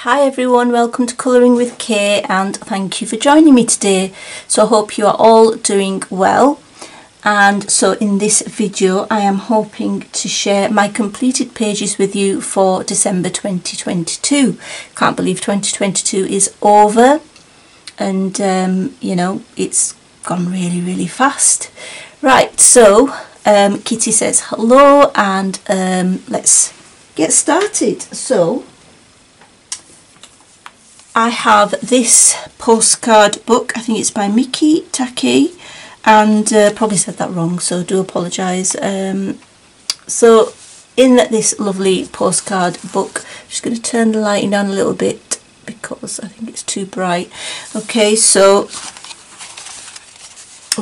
Hi everyone, welcome to Colouring with Kay and thank you for joining me today. So I hope you are all doing well, and so in this video I am hoping to share my completed pages with you for December 2022. Can't believe 2022 is over, and you know, it's gone really fast. Right, so Kitty says hello, and let's get started. So I have this postcard book. I think it's by Mickey Taki, and probably said that wrong, so I do apologise. So in this lovely postcard book, I'm just going to turn the lighting down a little bit because I think it's too bright. Okay, so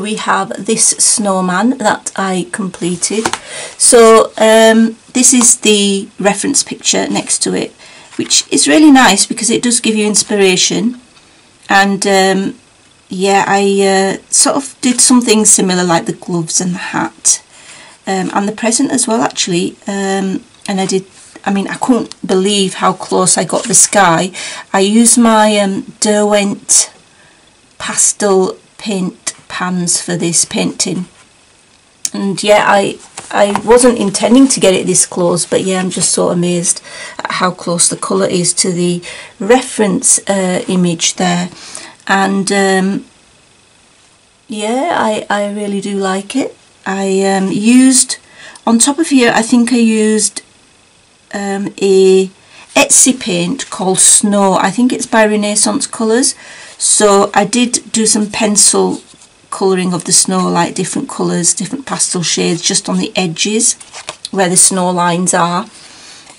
we have this snowman that I completed. So this is the reference picture next to it, which is really nice because it does give you inspiration. And yeah, I sort of did something similar, like the gloves and the hat, and the present as well actually. And I couldn't believe how close I got the sky. I used my Derwent pastel paint pans for this painting, and yeah, I wasn't intending to get it this close, but yeah, I'm just so amazed at how close the colour is to the reference image there. And yeah, I really do like it. I used, on top of here, I think I used a Etsy paint called Snow. I think it's by Renaissance Colours. So I did do some pencil colouring of the snow, like different colours, different pastel shades just on the edges where the snow lines are,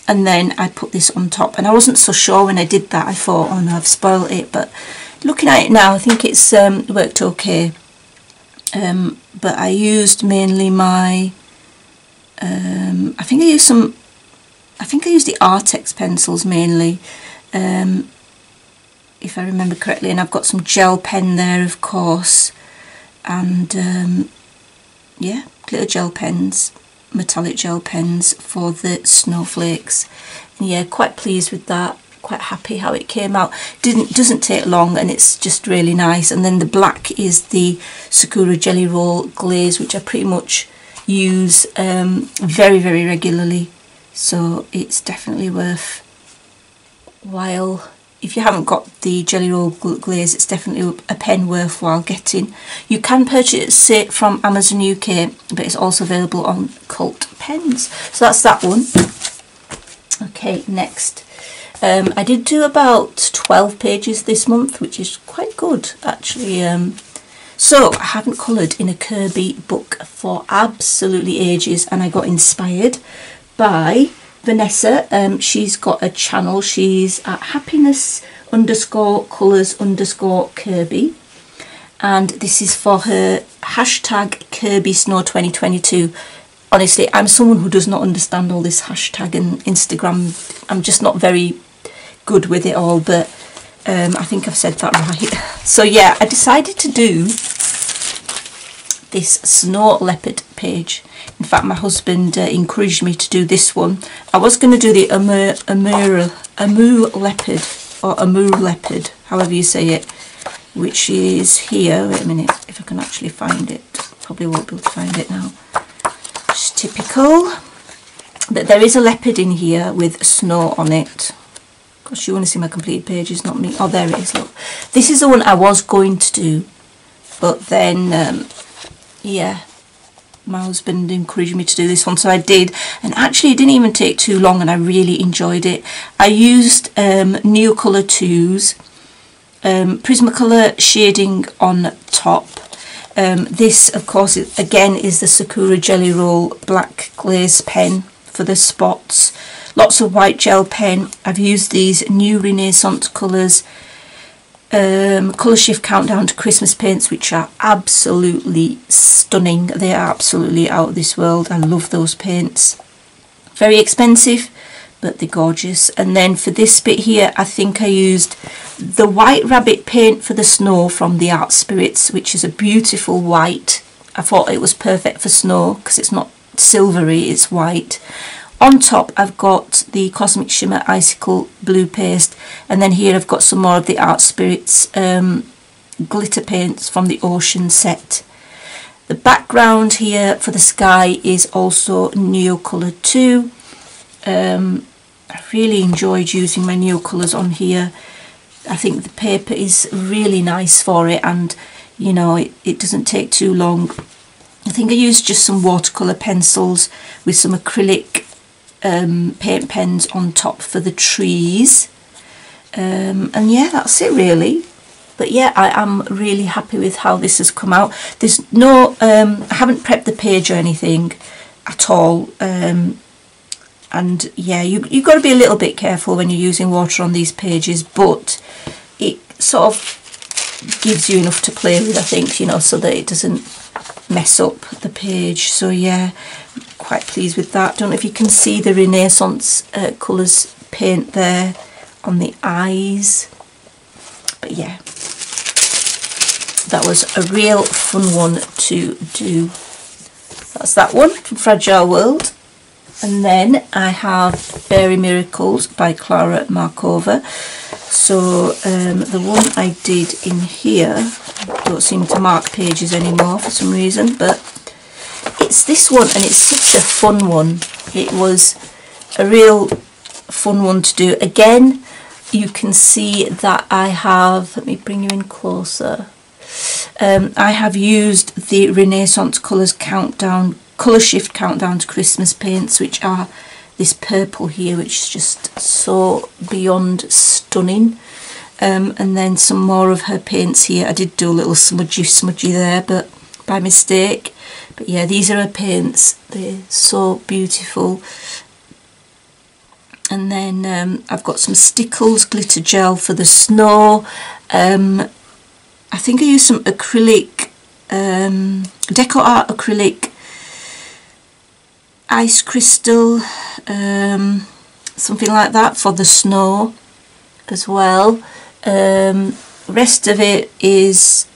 and then I put this on top. And I wasn't so sure when I did that, I thought, oh no, I've spoiled it, but looking at it now I think it's worked okay. But I used mainly my I think I used the Artex pencils mainly, if I remember correctly, and I've got some gel pen there of course. And yeah, glitter gel pens, metallic gel pens for the snowflakes. And yeah, quite pleased with that, quite happy how it came out. Doesn't take long, and it's just really nice. And then the black is the Sakura Jelly Roll glaze, which I pretty much use very regularly, so it's definitely worthwhile. If you haven't got the Jelly Roll glaze, it's definitely a pen worthwhile getting. You can purchase it from Amazon UK, but it's also available on Cult Pens. So that's that one. Okay, next. I did do about 12 pages this month, which is quite good actually. So I haven't coloured in a Kirby book for absolutely ages, and I got inspired by Vanessa. She's got a channel. She's at happiness_colours_Kirby, and this is for her hashtag Kirby Snow 2022. Honestly, I'm someone who does not understand all this hashtag and Instagram. I'm just not very good with it all, but I think I've said that right. So yeah, I decided to do this snow leopard page. In fact, my husband encouraged me to do this one. I was going to do the Amur leopard, or Amur leopard, however you say it, which is here. Wait a minute, if I can actually find it. Probably won't be able to find it now. Just typical. But there is a leopard in here with snow on it. Of course, you want to see my completed pages, not me. Oh, there it is, look. This is the one I was going to do, but then yeah, my husband encouraged me to do this one, so I did, and actually it didn't even take too long, and I really enjoyed it. I used Neocolor 2's Prismacolor shading on top. This, of course, again is the Sakura Jelly Roll black glaze pen for the spots. Lots of white gel pen. I've used these new Renaissance Colours Colour Shift Countdown to Christmas paints, which are absolutely stunning. They are absolutely out of this world. I love those paints. Very expensive, but they're gorgeous. And then for this bit here, I think I used the White Rabbit paint for the snow from the Art Spirits, which is a beautiful white. I thought it was perfect for snow because it's not silvery, it's white. on top I've got the Cosmic Shimmer Icicle Blue paste, and then here I've got some more of the Art Spirits glitter paints from the Ocean set. The background here for the sky is also Neocolor too. I really enjoyed using my Neocolors on here. I think the paper is really nice for it, and you know, it doesn't take too long. I think I used just some watercolour pencils with some acrylic paint pens on top for the trees. And yeah, that's it really. But yeah, I am really happy with how this has come out. There's no, I haven't prepped the page or anything at all. And yeah, you've got to be a little bit careful when you're using water on these pages, but it sort of gives you enough to play with, I think, you know, so that it doesn't mess up the page. So yeah, quite pleased with that. Don't know if you can see the Renaissance colours paint there on the eyes, but yeah, that was a real fun one to do. That's that one from Fragile World. And then I have Fairy Miracles by Clara Markova. So the one I did in here, I don't seem to mark pages anymore for some reason, but it's this one, and it's such a fun one. It was a real fun one to do. Again, you can see that I have, let me bring you in closer. I have used the Renaissance Colours Countdown, Colour Shift Countdown to Christmas paints, which are this purple here, which is just so beyond stunning. And then some more of her paints here. I did do a little smudgy there, but by mistake. But yeah, these are her paints. They're so beautiful. And then I've got some Stickles glitter gel for the snow. I think I used some acrylic, Deco Art acrylic ice crystal, something like that for the snow as well. Rest of it is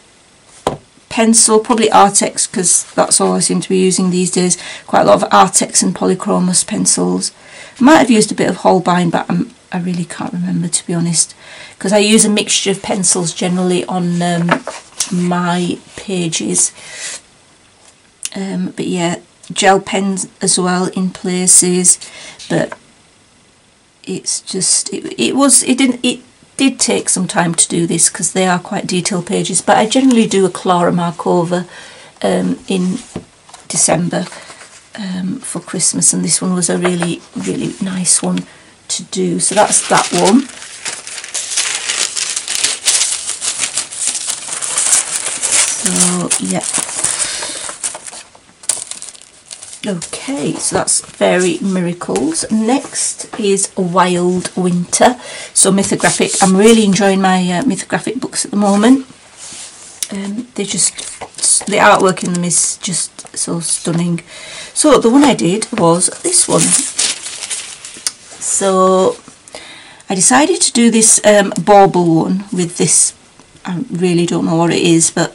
pencil, probably Artex, because that's all I seem to be using these days. Quite a lot of Artex and Polychromos pencils. I might have used a bit of Holbein, but I really can't remember, to be honest, because I use a mixture of pencils generally on my pages. But yeah, gel pens as well in places, but it's just it did take some time to do this because they are quite detailed pages, but I generally do a Clara Markova in December for Christmas, and this one was a really nice one to do. So that's that one. So yeah, okay, so that's Fairy Miracles. Next is Wild Winter. So Mythographic. I'm really enjoying my Mythographic books at the moment. They just, the artwork in them is just so stunning. So the one I did was this one. So I decided to do this bauble one with this, I really don't know what it is, but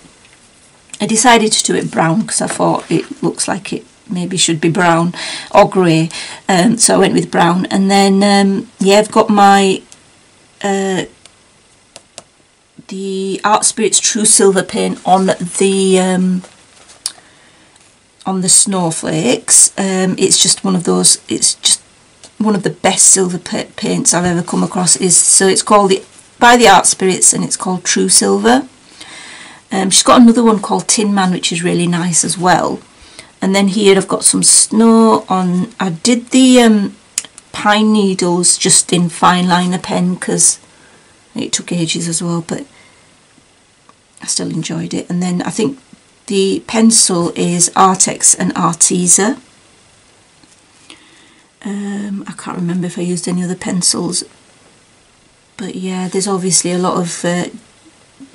I decided to do it brown because I thought it looks like it maybe should be brown or grey, so I went with brown. And then yeah, I've got my the Art Spirits True Silver paint on the snowflakes. It's just one of those, it's just one of the best silver paints I've ever come across. So it's called by the Art Spirits, and it's called True Silver. She's got another one called Tin Man, which is really nice as well. And then here I've got some snow on. I did the pine needles just in fine liner pen because it took ages as well, but I still enjoyed it. And then I think the pencil is Artex and Arteza. I can't remember if I used any other pencils, but yeah, there's obviously a lot of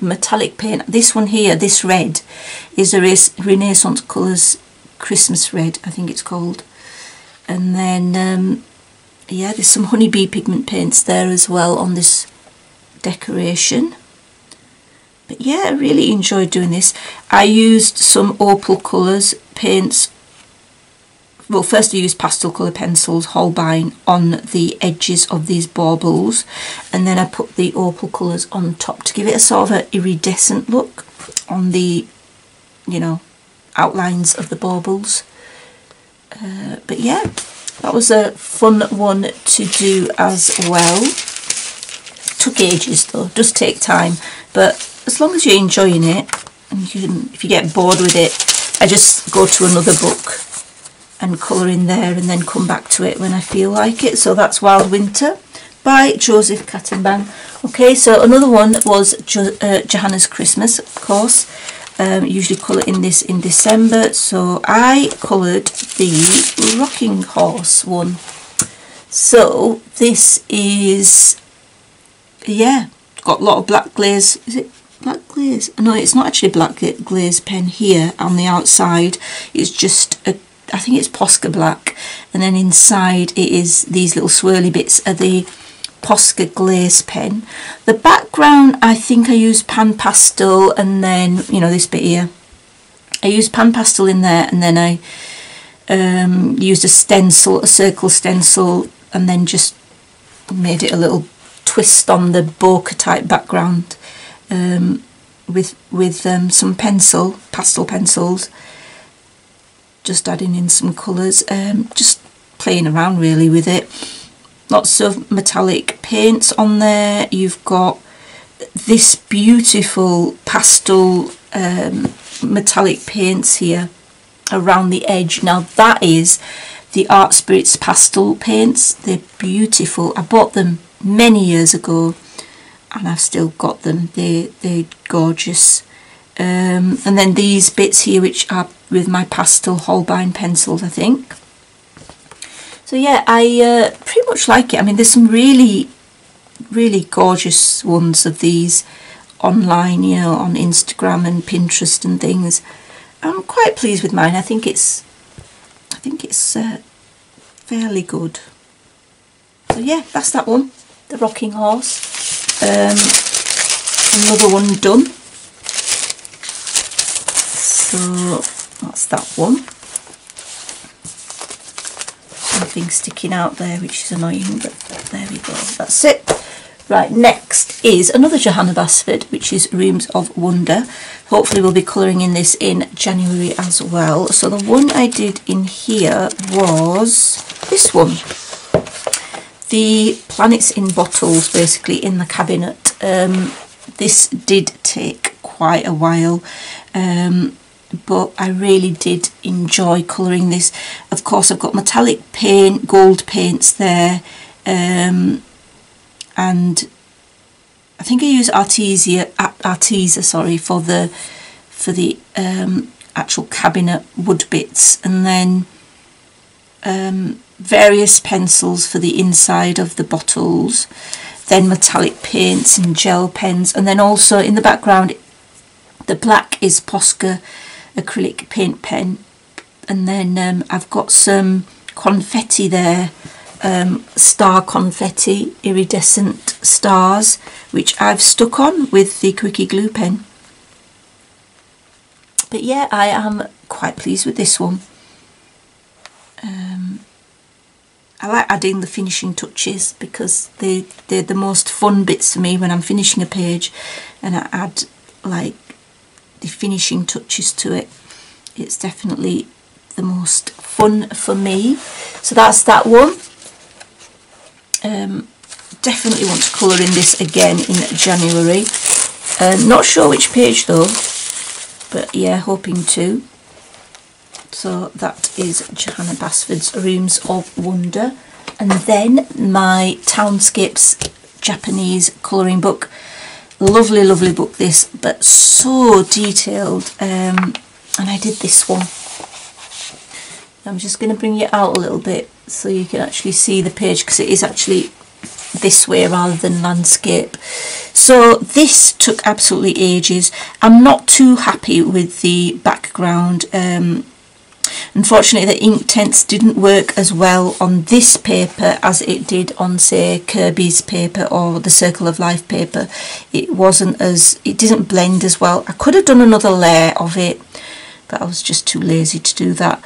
metallic paint. This one here, this red, is a Renaissance Colours Christmas Red, I think it's called. And then yeah, there's some honeybee pigment paints there as well on this decoration. But yeah, I really enjoyed doing this. I used some Opal Colours paints well, first I used pastel colour pencils, Holbein, on the edges of these baubles, and then I put the opal colours on top to give it a sort of an iridescent look on the, you know, outlines of the baubles. But yeah, that was a fun one to do as well. Took ages though, does take time, but as long as you're enjoying it, and if you get bored with it, I just go to another book and colour in there and then come back to it when I feel like it. So that's Wild Winter by Joseph Kattenbang. Okay, so another one was Johanna's Christmas, of course. Usually colour in this in December, so I coloured the Rocking Horse one. So this is, yeah, got a lot of black glaze. Is it black glaze? No, it's not actually black glaze pen here on the outside. It's just a, I think it's Posca black, and then inside it is these little swirly bits are the Posca glaze pen. The background, I think I used pan pastel, and then, you know, this bit here, I used pan pastel in there, and then I used a stencil, a circle stencil, and then just made it a little twist on the bokeh type background with some pastel pencils, just adding in some colours, just playing around really with it. Lots of metallic paints on there. You've got this beautiful pastel metallic paints here around the edge. Now that is the Art Spirits pastel paints. They're beautiful. I bought them many years ago and I've still got them. They're gorgeous. And then these bits here, which are with my pastel Holbein pencils, I think. So yeah, I pretty much like it. I mean, there's some really, really gorgeous ones of these online, you know, on Instagram and Pinterest and things. I'm quite pleased with mine. I think it's fairly good. So yeah, that's that one, the Rocking Horse. Another one done. So that's that one. Something sticking out there which is annoying, but there we go, that's it. Right, next is another Johanna Basford, which is Rooms of Wonder. Hopefully we'll be colouring in this in January as well. So the one I did in here was this one, the Planets in Bottles, basically in the cabinet. This did take quite a while, but I really did enjoy colouring this. Of course, I've got metallic paint, gold paints there, and I think I use Arteza, sorry, for the actual cabinet wood bits, and then various pencils for the inside of the bottles, then metallic paints and gel pens, and then also in the background, the black is Posca acrylic paint pen, and then I've got some confetti there, star confetti, iridescent stars, which I've stuck on with the Quickie glue pen. But yeah, I am quite pleased with this one. I like adding the finishing touches because they're the most fun bits for me when I'm finishing a page, and I add like the finishing touches to it. It's definitely the most fun for me. So that's that one. Definitely want to colour in this again in January. Not sure which page though, but yeah, hoping to. So that is Johanna Basford's Rooms of Wonder. And then my Townscapes Japanese colouring book. Lovely, lovely book this, but so detailed. And I did this one. I'm just going to bring it out a little bit so you can actually see the page, because it is actually this way rather than landscape. So this took absolutely ages. I'm not too happy with the background. Unfortunately, the ink tints didn't work as well on this paper as it did on, say, Kirby's paper or the Circle of Life paper. It didn't blend as well. I could have done another layer of it, but I was just too lazy to do that.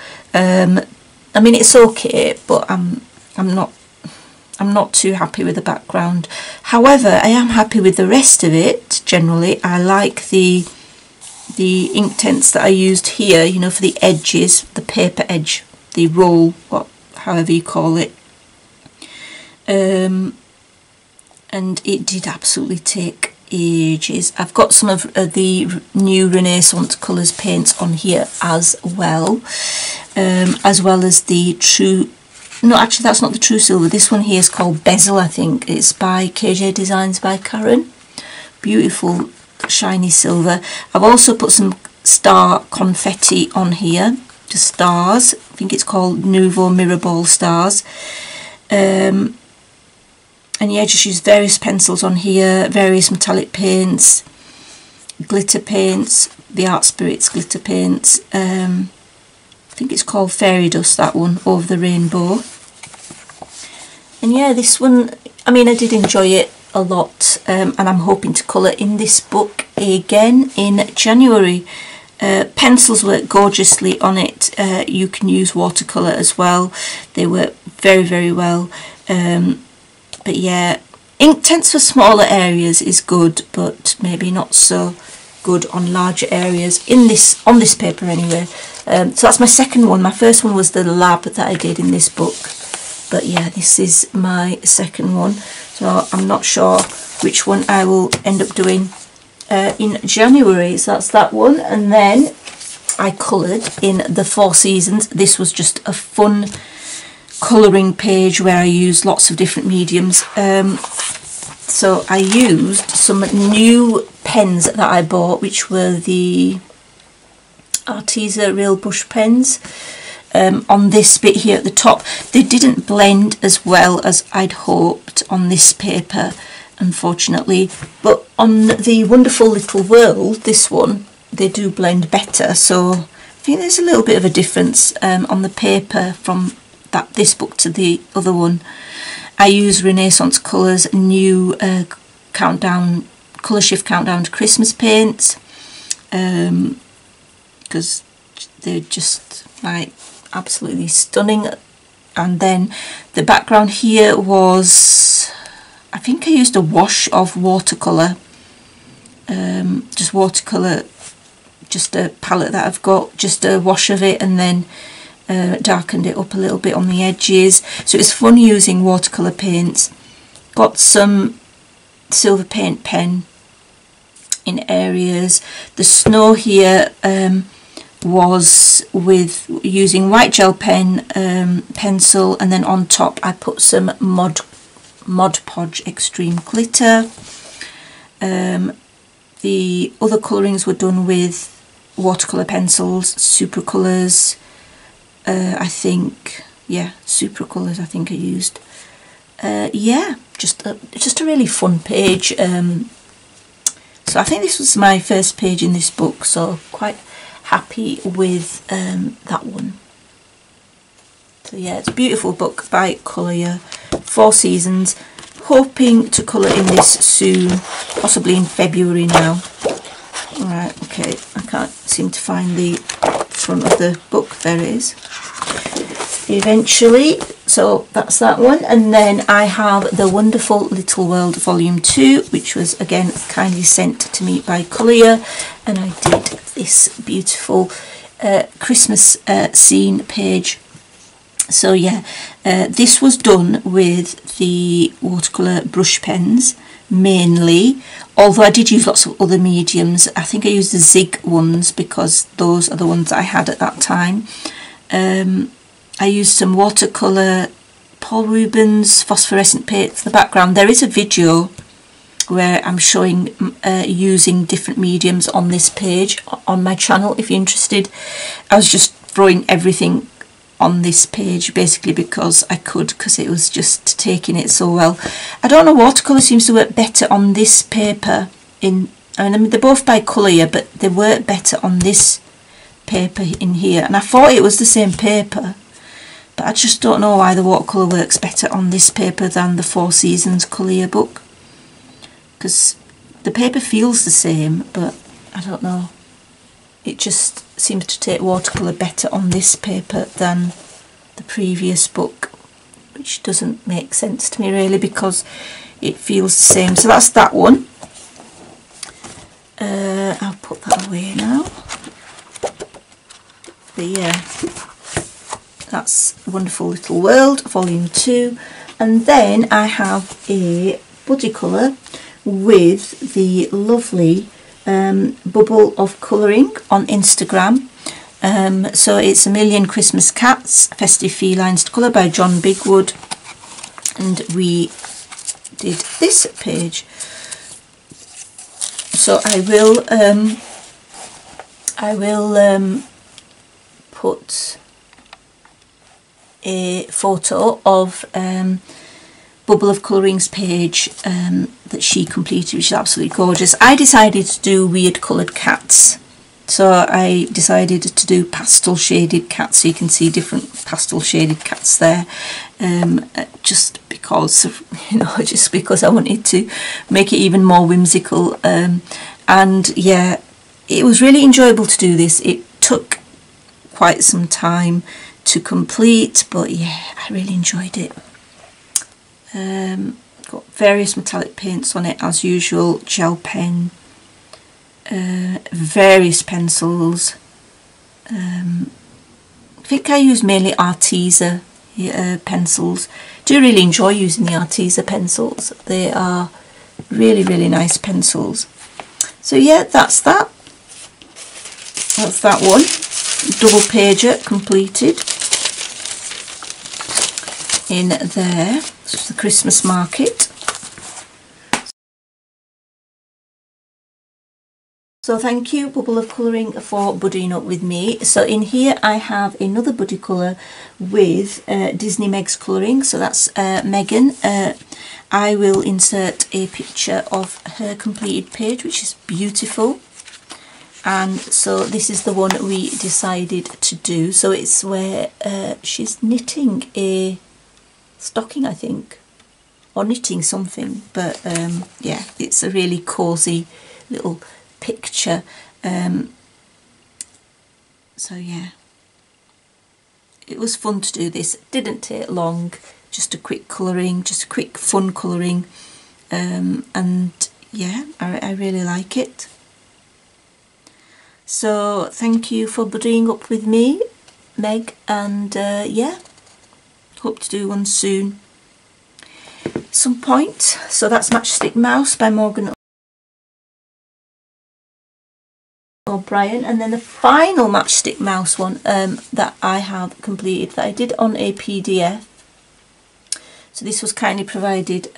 I mean, it's okay, but I'm not too happy with the background. However, I am happy with the rest of it. Generally, I like the ink tents that I used here, you know, for the edges, the paper edge, the roll, however you call it. And it did absolutely take ages. I've got some of the new Renaissance Colours paints on here as well as the true, no, actually that's not the true silver, this one here is called Bezel, I think. It's by KJ Designs by Karen. Beautiful shiny silver. I've also put some star confetti on here, just stars. I think it's called Nouveau Mirrorball stars. And yeah, just use various pencils on here, various metallic paints, glitter paints, the Art Spirits glitter paints. I think it's called Fairy Dust, that one, Over the Rainbow. And yeah, this one, I mean, I did enjoy it a lot, and I'm hoping to colour in this book again in January. Pencils work gorgeously on it. You can use watercolour as well. They work very, very well. But yeah, ink tents for smaller areas is good, but maybe not so good on larger areas on this paper anyway. So that's my second one. My first one was the lab that I did in this book, but yeah, this is my second one. So I'm not sure which one I will end up doing in January. So that's that one. And then I coloured in the Four Seasons. This was just a fun colouring page where I used lots of different mediums. So I used some new pens that I bought, which were the Arteza Real Brush pens. On this bit here at the top, they didn't blend as well as I'd hoped on this paper, unfortunately, but on the Wonderful Little World, this one, they do blend better. So I think there's a little bit of a difference on the paper from this book to the other one. I use Renaissance Colours new countdown, Colour Shift Countdown to Christmas paints, because they're just like absolutely stunning. And then the background here was, I think I used a wash of watercolour, just watercolour, just a palette that I've got, just a wash of it, and then darkened it up a little bit on the edges. So it was fun using watercolour paints. Got some silver paint pen in areas. The snow here was with using white gel pen, pencil, and then on top I put some Mod Podge Extreme glitter. The other colourings were done with watercolour pencils, Super Colours, I think, yeah, Super Colours I think I used. Yeah, just a really fun page. So I think this was my first page in this book, so quite happy with that one. So yeah, it's a beautiful book by Colour, Four Seasons. Hoping to colour in this soon, possibly in February now. Right, okay, I can't seem to find the front of the book. There it is. Eventually, so that's that one. And then I have The Wonderful Little World Volume 2, which was again kindly sent to me by Colour, and I did this beautiful Christmas scene page. So yeah, this was done with the watercolour brush pens mainly, although I did use lots of other mediums. I think I used the Zig ones because those are the ones I had at that time. I used some watercolour Paul Rubens phosphorescent paint for the background. There is a video where I'm showing using different mediums on this page on my channel if you're interested. I was just throwing everything on this page basically because I could, because it was just taking it so well. I don't know, watercolour seems to work better on this paper. I mean they're both by Colour, but they work better on this paper in here, and I thought it was the same paper, but I just don't know why the watercolour works better on this paper than the Four Seasons Colour book, because the paper feels the same, but I don't know, it just seems to take watercolour better on this paper than the previous book, which doesn't make sense to me really because it feels the same. So that's that one. I'll put that away now. But yeah, that's Wonderful Little World, Volume 2. And then I have a buddy colour with the lovely Bubble of Colouring on Instagram. So it's A Million Christmas Cats, Festive Felines to Colour by John Bigwood. And we did this page. So I will put a photo of Bubble of Colouring's page that she completed, which is absolutely gorgeous. I decided to do weird coloured cats, so I decided to do pastel shaded cats, so you can see different pastel shaded cats there, just because of, just because I wanted to make it even more whimsical. And yeah, it was really enjoyable to do this. It took quite some time to complete, but yeah, I really enjoyed it. Got various metallic paints on it as usual, gel pen, various pencils. I think I use mainly Arteza pencils. Do really enjoy using the Arteza pencils. They are really, really nice pencils. So yeah, that's that. That's that one. Double pager completed in there. This is the Christmas market. So thank you, Bubble of Colouring, for buddying up with me. So in here I have another buddy colour with Disney Meg's colouring. So that's Megan. I will insert a picture of her completed page, which is beautiful. And so this is the one we decided to do. So it's where she's knitting a stocking, I think, or knitting something. But yeah, it's a really cosy little picture. So yeah, it was fun to do this. It didn't take long, just a quick colouring, just a quick fun colouring, and yeah, I really like it. So thank you for buddying up with me, Meg, and yeah, hope to do one soon some point. So that's Matchstick Mouse by Morgan O'Brien, and then the final Matchstick Mouse one that I have completed, that I did on a PDF. So this was kindly provided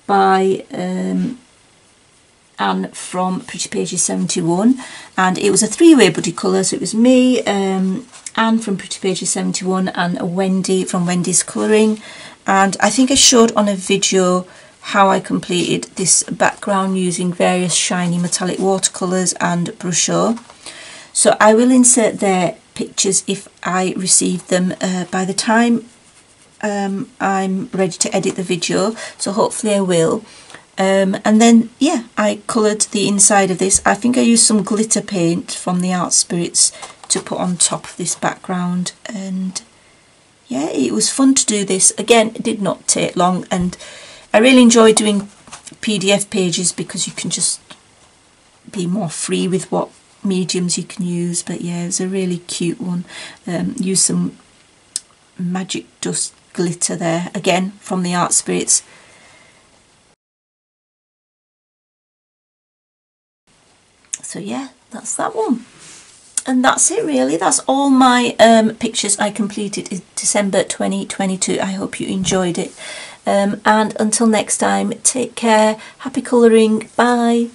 by Anne from Pretty Pages 71, and it was a three-way buddy colour. So it was me, Anne from Pretty Pages 71, and Wendy from Wendy's Colouring. And I think I showed on a video how I completed this background using various shiny metallic watercolours and brusho. So I will insert their pictures if I receive them by the time I'm ready to edit the video, so hopefully I will. And then yeah, I coloured the inside of this. I think I used some glitter paint from the Art Spirits to put on top of this background, and yeah, it was fun to do this. Again, it did not take long, and I really enjoy doing PDF pages because you can just be more free with what mediums you can use. But yeah, it was a really cute one. Use some magic dust glitter there, again from the Art Spirits. So yeah, that's that one. And that's it really. That's all my pictures I completed in December 2022. I hope you enjoyed it. And until next time, take care. Happy colouring. Bye.